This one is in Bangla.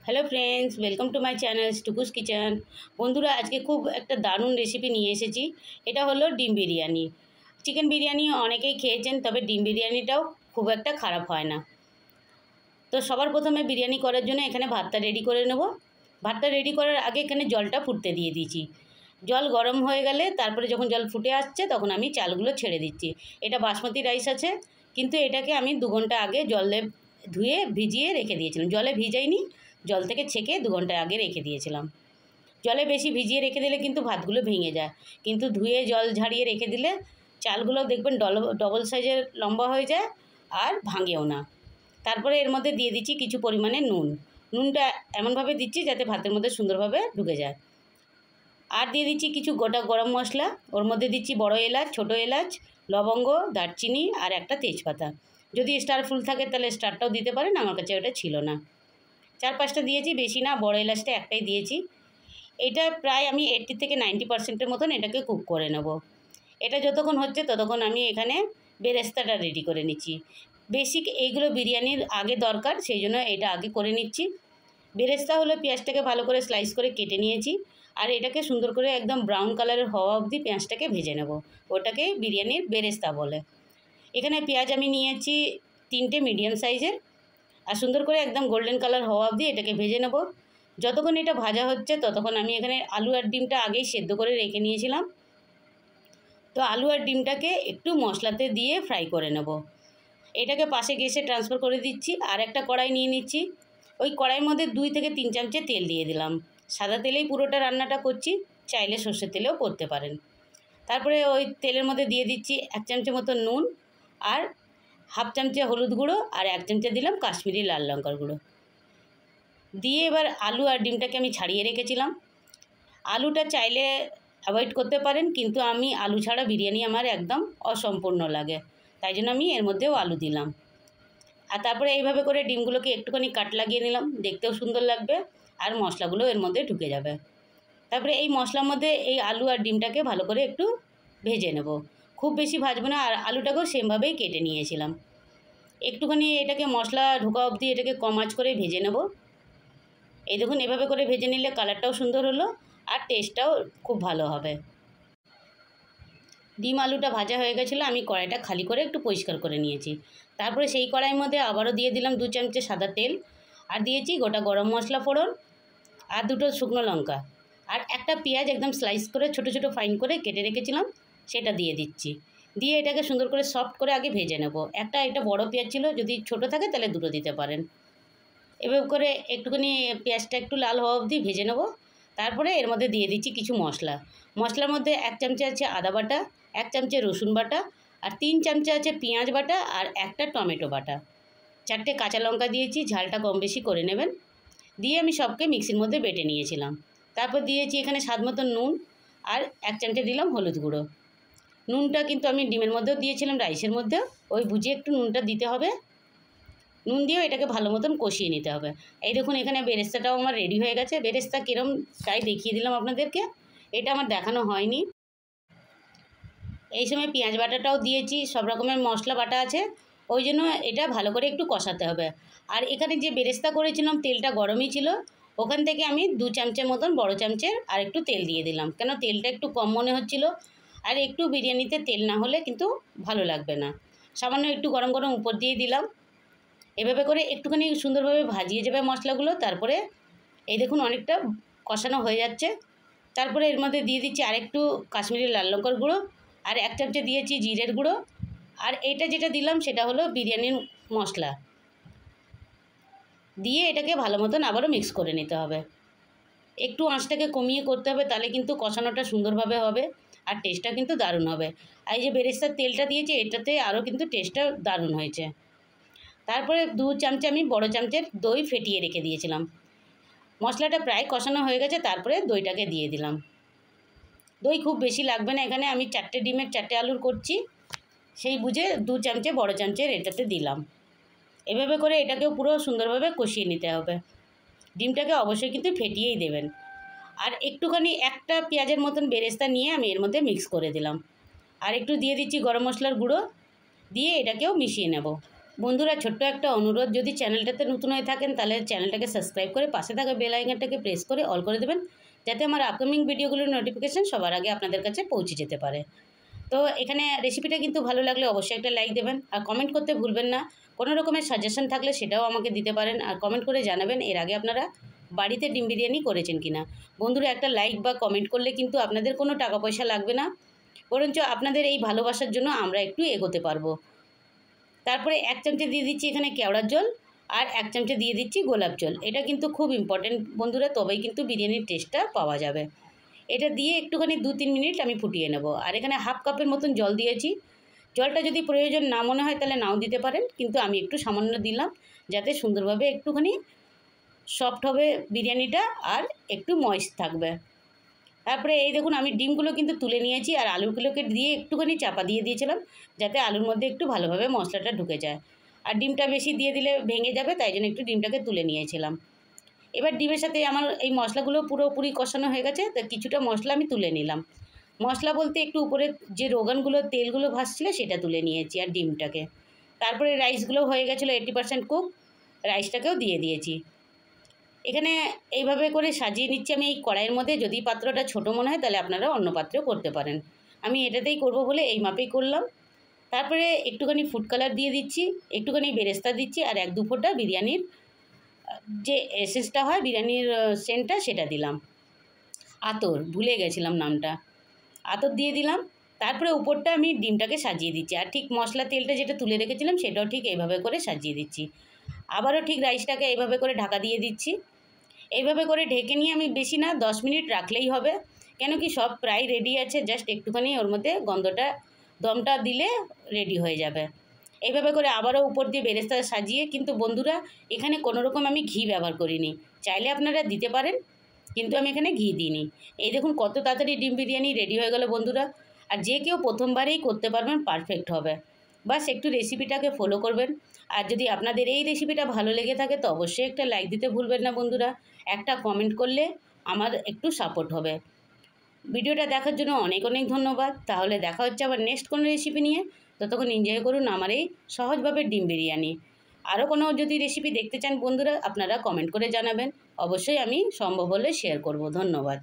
Hello friends, welcome to my channel Tukus kitchen. বন্ধুরা, আজকে খুব একটা দারুণ রেসিপি নিয়ে এসেছি। এটা হলো ডিম বিরিয়ানি। চিকেন বিরিয়ানি অনেকেই খেয়েছেন, তবে ডিম বিরিয়ানিটাও খুব একটা খারাপ হয় না। তো সবার প্রথমে বিরিয়ানি করার জন্য এখানে ভাতটা রেডি করে নেব। ভাতটা রেডি করার আগে এখানে জলটা ফুটতে দিয়ে দিয়েছি। জল গরম হয়ে গেলে তারপরে যখন জল ফুটে আসছে তখন আমি চালগুলো ছেড়ে দিচ্ছি। এটা বাসমতি রাইস আছে, কিন্তু এটাকে আমি 2 ঘন্টা আগে জলে ধুয়ে ভিজিয়ে রেখে দিয়েছিলাম। জলে ভিজাইনি, জল থেকে ছেঁকে 2 ঘন্টা আগে রেখে দিয়েছিলাম। জলে বেশি ভিজিয়ে রেখে দিলে কিন্তু ভাতগুলো ভেঙে যায়, কিন্তু ধুয়ে জল ঝাড়িয়ে রেখে দিলে চালগুলো দেখবেন ডবল সাইজের লম্বা হয়ে যায় আর ভাঙেও না। তারপরে এর মধ্যে দিয়ে দিচ্ছি কিছু পরিমাণে নুন। নুনটা এমনভাবে দিচ্ছি যাতে ভাতের মধ্যে সুন্দরভাবে ঢুকে যায়। আর দিয়ে দিচ্ছি কিছু গোটা গরম মশলা। ওর মধ্যে দিচ্ছি বড় এলাচ, ছোটো এলাচ, লবঙ্গ, দারচিনি আর একটা তেজপাতা। যদি স্টার ফুল থাকে তাহলে স্টারটাও দিতে পারেন, আমার কাছে ওটা ছিল না। 4-5টা দিয়েছি, বেশি না। বড় এলাচটা একটাই দিয়েছি। এটা প্রায় আমি 80 থেকে 90% মতন এটাকে কুক করে নেব। এটা যতক্ষণ হচ্ছে ততক্ষণ আমি এখানে বেরেস্তাটা রেডি করে নিচ্ছি। বেসিক এইগুলো বিরিয়ানির আগে দরকার, সেই জন্য এটা আগে করে নিচ্ছি। বেরেস্তা হলো পেঁয়াজটাকে ভালো করে স্লাইস করে কেটে নিয়েছি, আর এটাকে সুন্দর করে একদম ব্রাউন কালারের হওয়া অবধি পেঁয়াজটাকে ভেজে নেব। ওটাকেই বিরিয়ানির বেরেস্তা বলে। এখানে পেঁয়াজ আমি নিয়েছি 3টে মিডিয়াম সাইজের, আর সুন্দর করে একদম গোল্ডেন কালার হওয়া অবধি এটাকে ভেজে নেব। যতক্ষণ এটা ভাজা হচ্ছে ততক্ষণ আমি এখানে আলু আর ডিমটা আগেই সেদ্ধ করে রেখে নিয়েছিলাম। তো আলু আর ডিমটাকে একটু মশলাতে দিয়ে ফ্রাই করে নেব। এটাকে পাশে গ্যাসে ট্রান্সফার করে দিচ্ছি। আর একটা কড়াই নিয়ে নিচ্ছি। ওই কড়াইয়ের মধ্যে 2 থেকে 3 চামচে তেল দিয়ে দিলাম। সাদা তেলেই পুরোটা রান্নাটা করছি, চাইলে সর্ষের তেলেও করতে পারেন। তারপরে ওই তেলের মধ্যে দিয়ে দিচ্ছি 1 চামচের মতো নুন, আর হাফ চামচে হলুদ গুঁড়ো, আর 1 চামচে দিলাম কাশ্মীরি লাল লঙ্কার গুঁড়ো দিয়ে এবার আলু আর ডিমটাকে আমি ছাড়িয়ে রেখেছিলাম। আলুটা চাইলে অ্যাভয়েড করতে পারেন, কিন্তু আমি আলু ছাড়া বিরিয়ানি আমার একদম অসম্পূর্ণ লাগে, তাই জন্য আমি এর মধ্যেও আলু দিলাম। আর তারপরে এইভাবে করে ডিমগুলোকে একটুখানি কাট লাগিয়ে নিলাম, দেখতেও সুন্দর লাগবে আর মশলাগুলো এর মধ্যে ঢুকে যাবে। তারপরে এই মশলার মধ্যে এই আলু আর ডিমটাকে ভালো করে একটু ভেজে নেব। খুব বেশি ভাজবো না। আর আলুটাকেও সেমভাবেই কেটে নিয়েছিলাম। একটুখানি এটাকে মশলা ঢোকা অবধি এটাকে কম আঁচ করে ভেজে নেব। এই দেখুন, এভাবে করে ভেজে নিলে কালারটাও সুন্দর হলো আর টেস্টটাও খুব ভালো হবে। ডিম আলুটা ভাজা হয়ে গেছিলো, আমি কড়াইটা খালি করে একটু পরিষ্কার করে নিয়েছি। তারপরে সেই কড়াইয়ের মধ্যে আবারও দিয়ে দিলাম 2 চামচে সাদা তেল, আর দিয়েছি গোটা গরম মশলা ফোড়ন, আর 2টো শুকনো লঙ্কা, আর একটা পেঁয়াজ একদম স্লাইস করে ছোটো ছোটো ফাইন করে কেটে রেখেছিলাম, সেটা দিয়ে দিচ্ছি। দিয়ে এটাকে সুন্দর করে সফট করে আগে ভেজে নেব। এটা বড় পেঁয়াজ ছিল, যদি ছোটো থাকে তাহলে 2টো দিতে পারেন। এভাবে করে একটুখানি পেঁয়াজটা একটু লাল হওয়া অবধি ভেজে নেব। তারপরে এর মধ্যে দিয়ে দিচ্ছি কিছু মশলা। মশলার মধ্যে 1 চামচে আছে আদা বাটা, 1 চামচে রসুন বাটা, আর 3 চামচে আছে পেঁয়াজ বাটা, আর একটা টমেটো বাটা। 4টে কাঁচা লঙ্কা দিয়েছি, ঝালটা কম বেশি করে নেবেন। দিয়ে আমি সবকে মিক্সির মধ্যে বেটে নিয়েছিলাম। তারপর দিয়েছি এখানে স্বাদ মতো নুন, আর 1 চামচে দিলাম হলুদ গুঁড়ো। নুনটা কিন্তু আমি ডিমের মধ্যেও দিয়েছিলাম, রাইসের মধ্যেও, ওই বুঝে একটু নুনটা দিতে হবে। নুন দিয়েও এটাকে ভালো মতন কষিয়ে নিতে হবে। এই দেখুন, এখানে বেরেস্তাটাও আমার রেডি হয়ে গেছে। বেরেস্তা কীরম তাই দেখিয়ে দিলাম আপনাদেরকে, এটা আমার দেখানো হয়নি। এই সময় পেঁয়াজ বাটাটাও দিয়েছি, সব রকমের মশলা বাটা আছে, ওই জন্য এটা ভালো করে একটু কষাতে হবে। আর এখানে যে বেরেস্তা করেছিলাম তেলটা গরমই ছিল, ওখান থেকে আমি 2 চামচের মতন বড় চামচের আর একটু তেল দিয়ে দিলাম, কেন তেলটা একটু কম মনে হচ্ছিল। আর একটু বিরিয়ানিতে তেল না হলে কিন্তু ভালো লাগবে না। সামান্য একটু গরম গরম উপর দিয়ে দিলাম। এভাবে করে একটুখানি সুন্দরভাবে ভাজিয়ে যাবে মশলাগুলো। তারপরে এই দেখুন অনেকটা কষানো হয়ে যাচ্ছে। তারপরে এর মধ্যে দিয়ে দিচ্ছি আরেকটু কাশ্মীরি লাল লঙ্কার গুঁড়ো, আর 1 চামচে দিয়েছি জিরের গুঁড়ো, আর এটা যেটা দিলাম সেটা হলো বিরিয়ানির মশলা। দিয়ে এটাকে ভালো মতন আবারও মিক্স করে নিতে হবে। একটু আঁচটাকে কমিয়ে করতে হবে, তাহলে কিন্তু কষানোটা সুন্দরভাবে হবে আর টেস্টটা কিন্তু দারুণ হবে। আর এই যে বেরেস্তার তেলটা দিয়েছি, এটাতে আরও কিন্তু টেস্টটা দারুণ হয়েছে। তারপরে 2 চামচে আমি বড় চামচের দই ফেটিয়ে রেখে দিয়েছিলাম। মশলাটা প্রায় কষানো হয়ে গেছে, তারপরে দইটাকে দিয়ে দিলাম। দই খুব বেশি লাগবে না, এখানে আমি 4টে ডিমের 4টে আলুর করছি, সেই বুঝে 2 চামচে বড় চামচের এটাতে দিলাম। এভাবে করে এটাকেও পুরো সুন্দরভাবে কষিয়ে নিতে হবে। ডিমটাকে অবশ্যই কিন্তু ফেটিয়েই দেবেন। আর একটুখানি একটা পেঁয়াজের মতন বেরেস্তা নিয়ে আমি এর মধ্যে মিক্স করে দিলাম। আর একটু দিয়ে দিচ্ছি গরম মশলার গুঁড়ো, দিয়ে এটাকেও মিশিয়ে নেব। বন্ধুরা, ছোট্ট একটা অনুরোধ, যদি চ্যানেলটাতে নতুন হয়ে থাকেন তাহলে চ্যানেলটাকে সাবস্ক্রাইব করে পাশে থাকা বেল আইকনটাকে প্রেস করে অল করে দেবেন, যাতে আমার আপকামিং ভিডিওগুলোর নোটিফিকেশান সবার আগে আপনাদের কাছে পৌঁছে যেতে পারে। তো এখানে রেসিপিটা কিন্তু ভালো লাগলে অবশ্যই একটা লাইক দেবেন, আর কমেন্ট করতে ভুলবেন না। কোনো রকমের সাজেশন থাকলে সেটাও আমাকে দিতে পারেন, আর কমেন্ট করে জানাবেন এর আগে আপনারা বাড়িতে ডিম বিরিয়ানি করেছেন কিনা। বন্ধুরা, একটা লাইক বা কমেন্ট করলে কিন্তু আপনাদের কোনো টাকা পয়সা লাগবে না, বরঞ্চ আপনাদের এই ভালোবাসার জন্য আমরা একটু এগোতে পারবো। তারপরে 1 চামচে দিয়ে দিচ্ছি এখানে কেওড়ার জল, আর 1 চামচে দিয়ে দিচ্ছি গোলাপ জল। এটা কিন্তু খুব ইম্পর্টেন্ট বন্ধুরা, তবেই কিন্তু বিরিয়ানির টেস্টটা পাওয়া যাবে। এটা দিয়ে একটুখানি 2-3 মিনিট আমি ফুটিয়ে নেব। আর এখানে হাফ কাপের মতন জল দিয়েছি। জলটা যদি প্রয়োজন না মনে হয় তাহলে নাও দিতে পারেন, কিন্তু আমি একটু সামান্য দিলাম, যাতে সুন্দরভাবে একটুখানি সফট হবে বিরিয়ানিটা আর একটু ময়েস্ট থাকবে। তারপরে এই দেখুন, আমি ডিমগুলো কিন্তু তুলে নিয়েছি, আর আলুগুলোকে দিয়ে একটুখানি চাপা দিয়ে দিয়েছিলাম, যাতে আলুর মধ্যে একটু ভালোভাবে মশলাটা ঢুকে যায়। আর ডিমটা বেশি দিয়ে দিলে ভেঙে যাবে, তাই জন্য একটু ডিমটাকে তুলে নিয়েছিলাম। এবার ডিমের সাথে আমার এই মশলাগুলো পুরোপুরি কষানো হয়ে গেছে, তো কিছুটা মশলা আমি তুলে নিলাম। মশলা বলতে একটু উপরে যে রোগানগুলো তেলগুলো ভাসছিল সেটা তুলে নিয়েছি, আর ডিমটাকে। তারপরে রাইসগুলো হয়ে গেছিলো 80% কুক, রাইসটাকেও দিয়ে দিয়েছি। এখানে এইভাবে করে সাজিয়ে নিচ্ছি আমি এই কড়াইয়ের মধ্যে। যদি পাত্রটা ছোট মনে হয় তাহলে আপনারা অন্য পাত্রেও করতে পারেন, আমি এটাতেই করব বলে এই মাপেই করলাম। তারপরে একটুখানি ফুড কালার দিয়ে দিচ্ছি, একটুখানি বেরেস্তা দিচ্ছি, আর 1-2 ফোঁটা বিরিয়ানির যে এসেন্সটা হয়, বিরিয়ানির সেন্টটা, সেটা দিলাম। আতর, ভুলে গেছিলাম নামটা, আতর দিয়ে দিলাম। তারপরে উপরটা আমি ডিমটাকে সাজিয়ে দিচ্ছি, আর ঠিক মশলা তেলটা যেটা তুলে রেখেছিলাম সেটাও ঠিক এইভাবে করে সাজিয়ে দিচ্ছি। আবারও ঠিক রাইসটাকে এইভাবে করে ঢাকা দিয়ে দিচ্ছি। এইভাবে করে ঢেকে নিয়ে আমি বেশি না 10 মিনিট রাখলেই হবে, কেন কি সব প্রায় রেডি আছে, জাস্ট একটুখানি ওর মধ্যে গন্ধটা দমটা দিলে রেডি হয়ে যাবে। এইভাবে করে আবারও উপর দিয়ে বেরেস্তা সাজিয়ে, কিন্তু বন্ধুরা এখানে কোনো রকম আমি ঘি ব্যবহার করিনি, চাইলে আপনারা দিতে পারেন, কিন্তু আমি এখানে ঘি দিইনি। এই দেখুন কত তাড়াতাড়ি ডিম বিরিয়ানি রেডি হয়ে গেল বন্ধুরা। আর যে কেউ প্রথমবারেই করতে পারবেন, পারফেক্ট হবে। বাস একটু রেসিপিটাকে ফলো করবেন। আর যদি আপনাদের এই রেসিপিটা ভালো লেগে থাকে তো অবশ্যই একটা লাইক দিতে ভুলবেন না বন্ধুরা। একটা কমেন্ট করলে আমার একটু সাপোর্ট হবে। ভিডিওটা দেখার জন্য অনেক অনেক ধন্যবাদ। তাহলে দেখা হচ্ছে আবার নেক্সট কোনো রেসিপি নিয়ে। ততক্ষণ এনজয় করুন আমার এই সহজভাবে ডিম বিরিয়ানি। আরও কোনো যদি রেসিপি দেখতে চান বন্ধুরা, আপনারা কমেন্ট করে জানাবেন, অবশ্যই আমি সম্ভব হলে শেয়ার করব। ধন্যবাদ।